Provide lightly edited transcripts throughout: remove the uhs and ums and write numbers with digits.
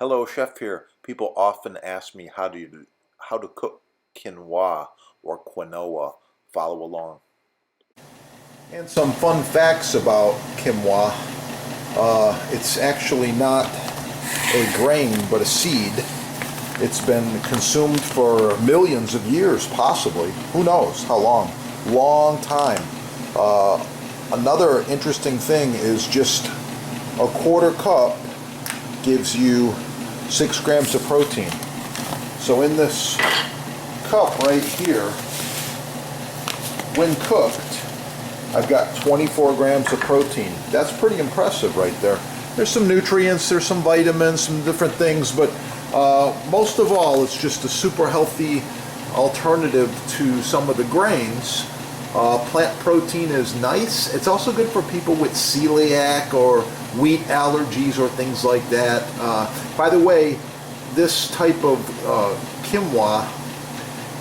Hello, Chef here. People often ask me how to cook quinoa or quinoa. Follow along. And some fun facts about quinoa. It's actually not a grain, but a seed. It's been consumed for millions of years, possibly. Who knows how long? Long time. Another interesting thing is just a quarter cup gives you 6 grams of protein. So in this cup right here, when cooked, I've got 24 grams of protein. That's pretty impressive right there. There's some nutrients, there's some vitamins, some different things, but most of all, it's just a super healthy alternative to some of the grains. Plant protein is nice. It's also good for people with celiac or wheat allergies or things like that. By the way, this type of quinoa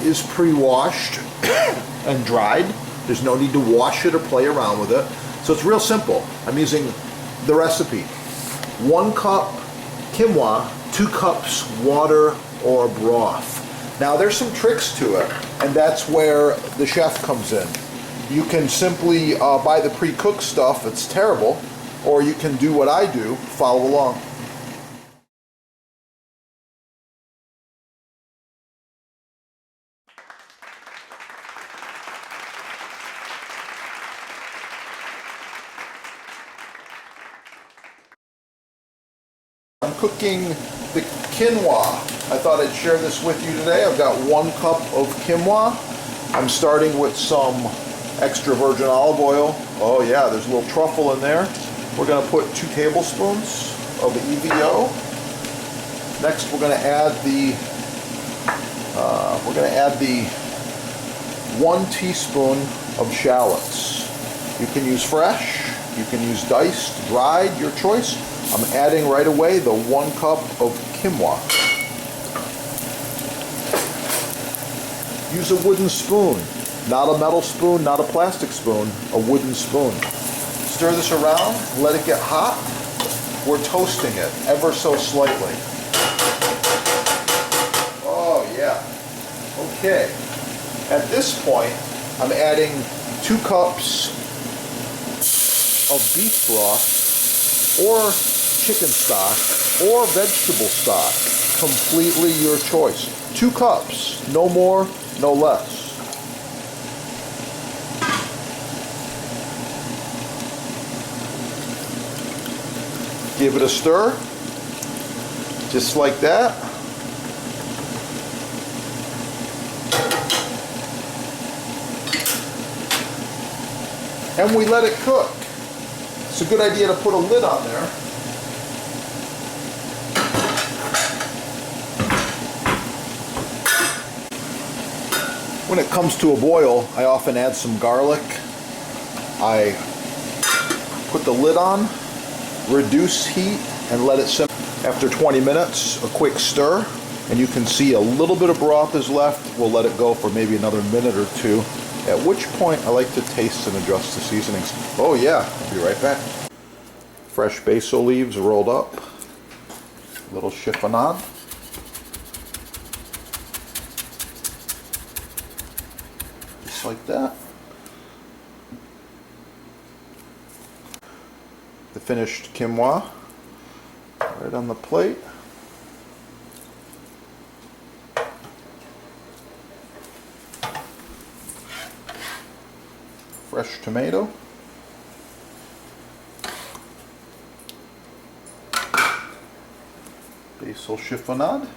is pre-washed and dried. There's no need to wash it or play around with it. So it's real simple. I'm using the recipe. 1 cup quinoa, 2 cups water or broth. Now there's some tricks to it, and that's where the chef comes in. You can simply buy the pre-cooked stuff, it's terrible, or you can do what I do, follow along. I'm cooking the quinoa. I thought I'd share this with you today. I've got 1 cup of quinoa. I'm starting with some extra virgin olive oil. Oh yeah, there's a little truffle in there. We're going to put 2 tablespoons of EVO. Next, we're going to add the 1 teaspoon of shallots. You can use fresh, you can use diced, dried, your choice. I'm adding right away the 1 cup of quinoa. Use a wooden spoon, not a metal spoon, not a plastic spoon, a wooden spoon. Stir this around, let it get hot. We're toasting it ever so slightly. Oh yeah, okay. At this point, I'm adding 2 cups of beef broth or chicken stock or vegetable stock. Completely your choice. 2 cups, no more, no less. Give it a stir, just like that. And we let it cook. It's a good idea to put a lid on there. When it comes to a boil, I often add some garlic. I put the lid on, reduce heat, and let it simmer. After 20 minutes, a quick stir, and you can see a little bit of broth is left. We'll let it go for maybe another minute or 2, at which point I like to taste and adjust the seasonings. Oh yeah, I'll be right back. Fresh basil leaves rolled up, a little chiffonade. Just like that. The finished quinoa right on the plate. Fresh tomato. Basil chiffonade.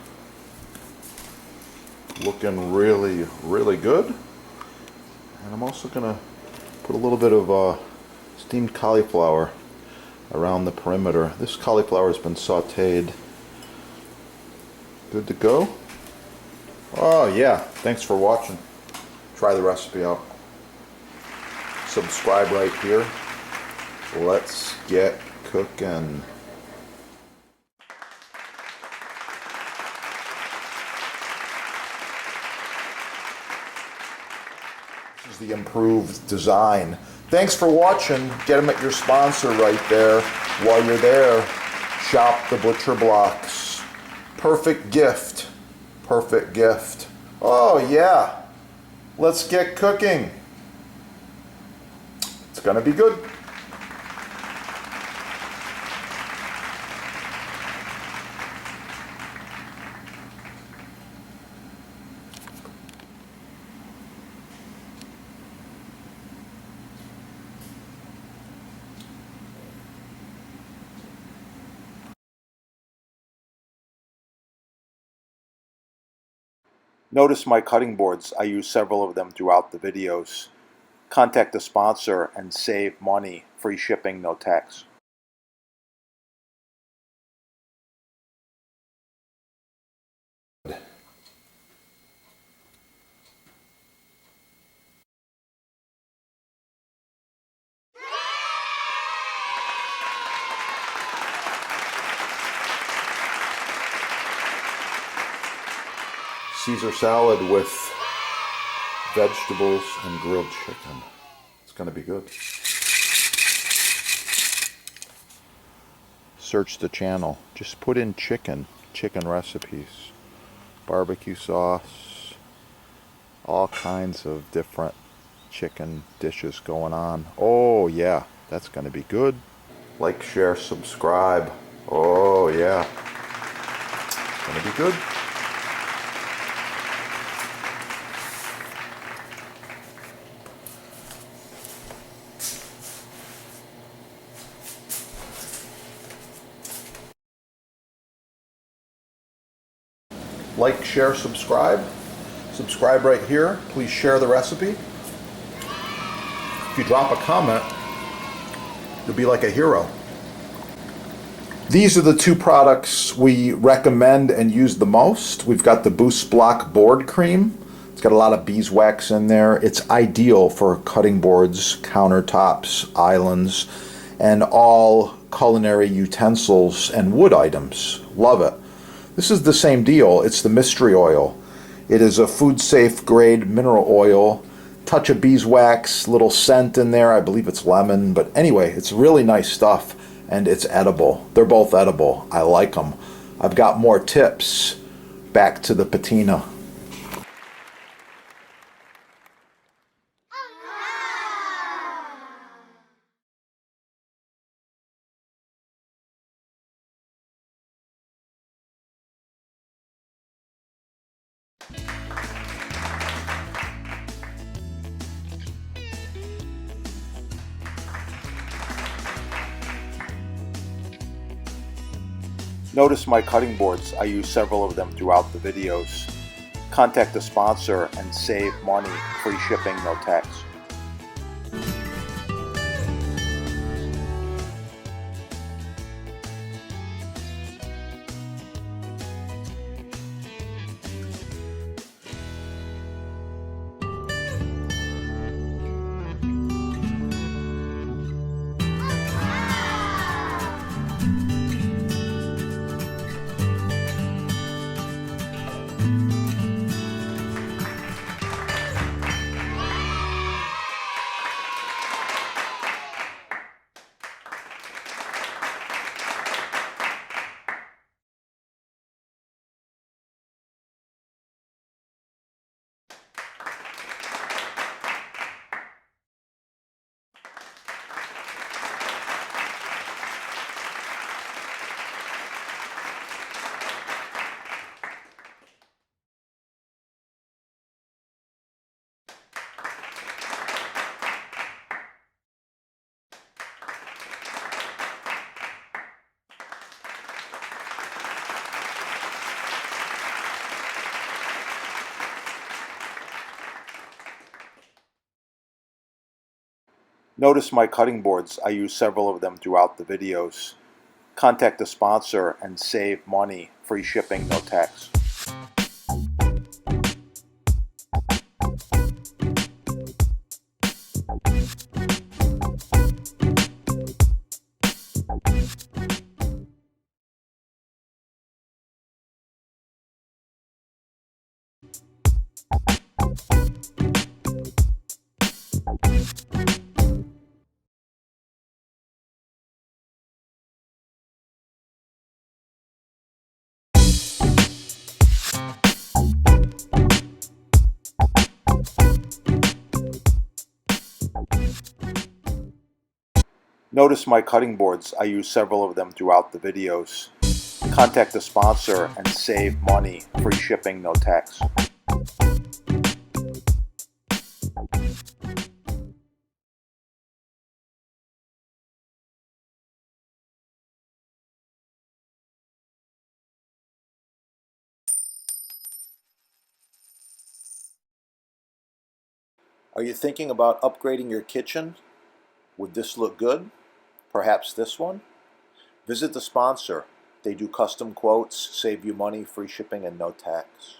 Looking really, really good. And I'm also going to put a little bit of steamed cauliflower around the perimeter. This cauliflower has been sauteed. Good to go. Oh yeah, thanks for watching. Try the recipe out. Subscribe right here. Let's get cooking. This is the improved design. Thanks for watching. Get them at your sponsor right there. While you're there, shop the butcher blocks. Perfect gift. Perfect gift. Oh yeah. Let's get cooking. It's gonna be good. Notice my cutting boards. I use several of them throughout the videos. Contact the sponsor and save money. Free shipping, no tax. Caesar salad with vegetables and grilled chicken. It's going to be good. Search the channel. Just put in chicken recipes, barbecue sauce, all kinds of different chicken dishes going on. Oh yeah, that's going to be good. Like, share, subscribe. Oh yeah, it's going to be good. Like, share, subscribe. Subscribe right here. Please share the recipe. If you drop a comment, you'll be like a hero. These are the two products we recommend and use the most. We've got the Boost Block board cream. It's got a lot of beeswax in there. It's ideal for cutting boards, countertops, islands, and all culinary utensils and wood items. Love it. This is the same deal. It's the mystery oil. It is a food safe grade mineral oil. Touch of beeswax, little scent in there. I believe it's lemon, but anyway, it's really nice stuff and it's edible. They're both edible. I like them. I've got more tips. Back to the patina. Notice my cutting boards. I use several of them throughout the videos. Contact the sponsor and save money. Free shipping, no tax. Notice my cutting boards. I use several of them throughout the videos. Contact the sponsor and save money. Free shipping, no tax. Notice my cutting boards. I use several of them throughout the videos. Contact the sponsor and save money. Free shipping, no tax. Are you thinking about upgrading your kitchen? Would this look good? Perhaps this one? Visit the sponsor. They do custom quotes, save you money, free shipping, and no tax.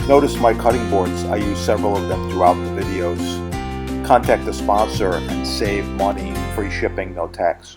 Notice my cutting boards. I use several of them throughout the videos. Contact the sponsor and save money. Free shipping, no tax.